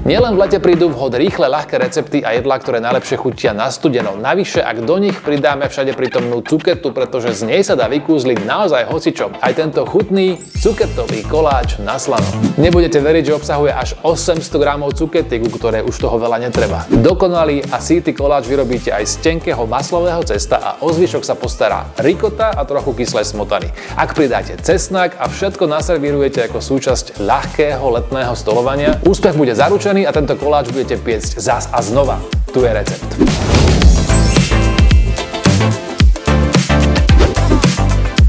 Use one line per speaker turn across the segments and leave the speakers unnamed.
Nielen v lete prídu vhod rýchle, ľahké recepty a jedlá, ktoré najlepšie chutia na studeno. Navyše, ak do nich pridáme všade prítomnú cuketu, pretože z nej sa dá vykúzliť naozaj hocičom. Aj tento chutný cuketový koláč na slano. Nebudete veriť, že obsahuje až 800 gramov cukety, ku ktorej už toho veľa netreba. Dokonalý a sytý koláč vyrobíte aj z tenkého maslového cesta a o zvyšok sa postará rikota a trochu kyslej smotany. Ak pridáte cesnak a všetko naservírujete ako súčasť ľahkého letného stolovania, úspech bude zaručený a tento koláč budete piecť zas a znova. Tu je recept.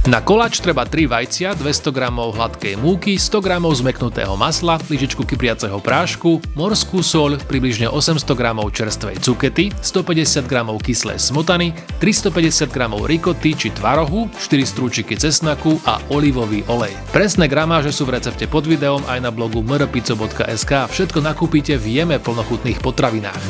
Na koláč treba 3 vajcia, 200 g hladkej múky, 100 g zmäknutého masla, lyžičku kypriaceho prášku, morskú soľ, približne 800 g čerstvej cukety, 150 g kyslej smotany, 350 g rikoty či tvarohu, 4 strúčiky cesnaku a olivový olej. Presné gramáže sú v recepte pod videom aj na blogu mrpico.sk. Všetko nakúpite v jeme plnochutných potravinách.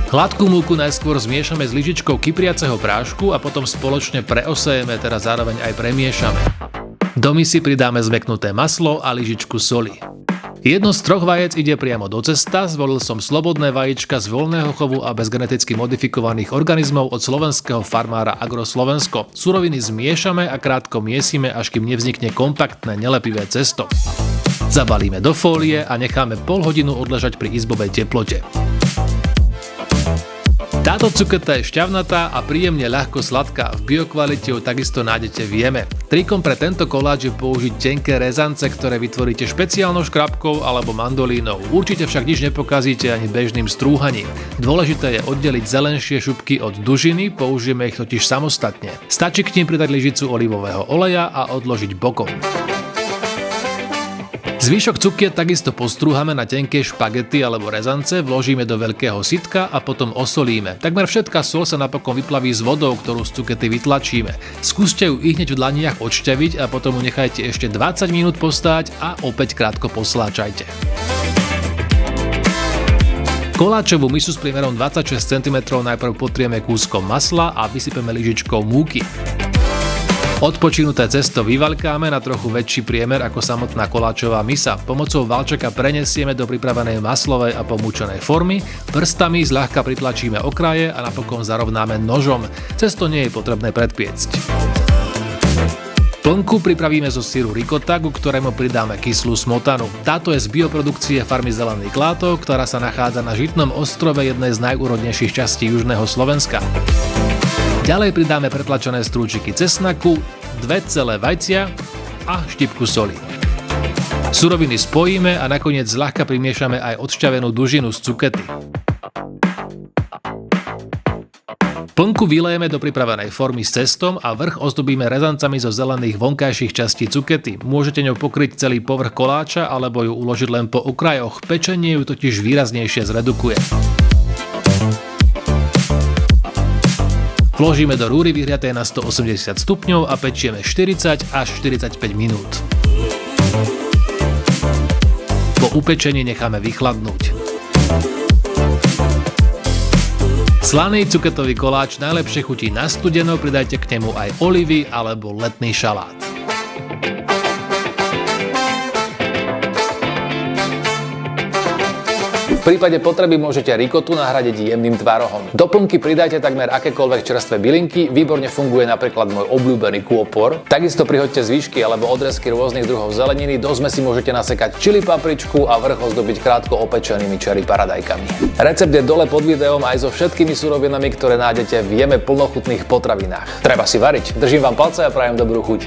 Hladkú múku najskôr zmiešame s lyžičkou kypriaceho prášku a potom spoločne preosejeme, teda zároveň aj premiešame. Do misy pridáme zmäknuté maslo a lyžičku soli. Jedno z 3 vajec ide priamo do cesta, zvolil som slobodné vajíčka z voľného chovu a bez geneticky modifikovaných organizmov od slovenského farmára Agroslovensko. Suroviny zmiešame a krátko miesime, až kým nevznikne kompaktné nelepivé cesto. Zabalíme do fólie a necháme pol hodinu odležať pri izbovej teplote. Táto cuketa je šťavnatá a príjemne ľahko sladká, v biokvalite ju takisto nájdete v jeme. Trikom pre tento koláč je použiť tenké rezance, ktoré vytvoríte špeciálnou škrabkou alebo mandolínou. Určite však nič nepokazíte ani bežným strúhaním. Dôležité je oddeliť zelenšie šupky od dužiny, použijeme ich totiž samostatne. Stačí k nim pridať lyžicu olivového oleja a odložiť bokom. Zvyšok cukiet takisto postrúhame na tenké špagety alebo rezance, vložíme do veľkého sytka a potom osolíme. Takmer všetká soľ sa napokon vyplaví s vodou, ktorú z cukety vytlačíme. Skúste ju ihneď v dlaniach odšťaviť a potom ju nechajte ešte 20 minút postáť a opäť krátko posláčajte. Koláčovú misu s priemerom 26 cm najprv potrieme kúskom masla a vysypeme lyžičkou múky. Odpočinuté cesto vyvaľkáme na trochu väčší priemer ako samotná koláčová misa. Pomocou valčeka prenesieme do pripravenej maslovej a pomúčenej formy, prstami zľahka pritlačíme okraje a napokon zarovnáme nožom. Cesto nie je potrebné predpiecť. Plnku pripravíme zo syru rikota, ku ktorému pridáme kyslú smotanu. Táto je z bioprodukcie farmy Zelený Klátok, ktorá sa nachádza na Žitnom ostrove, jednej z najúrodnejších častí južného Slovenska. Ďalej pridáme pretlačené strúčiky cesnaku, 2 celé vajcia a štipku soli. Suroviny spojíme a nakoniec zľahka primiešame aj odšťavenú dužinu z cukety. Plnku vylejeme do pripravenej formy s cestom a vrch ozdobíme rezancami zo zelených vonkajších častí cukety. Môžete ňou pokryť celý povrch koláča alebo ju uložiť len po okrajoch, pečenie ju totiž výraznejšie zredukuje. Vložíme do rúry vyhriatej na 180 stupňov a pečieme 40 až 45 minút. Po upečení necháme vychladnúť. Slaný cuketový koláč najlepšie chutí na studeno, pridajte k nemu aj olivy alebo letný šalát. V prípade potreby môžete rikotu nahradiť jemným tvarohom. Do plnky pridajte takmer akékoľvek čerstvé bylinky, výborne funguje napríklad môj obľúbený kôpor. Takisto prihoďte zvyšky alebo odrezky rôznych druhov zeleniny, do zmesi môžete nasekať čili papričku a vrch ozdobiť krátko opečenými cherry paradajkami. Recept je dole pod videom aj so všetkými surovinami, ktoré nájdete v jeme plnochutných potravinách. Treba si variť. Držím vám palce a prajem dobrú chuť.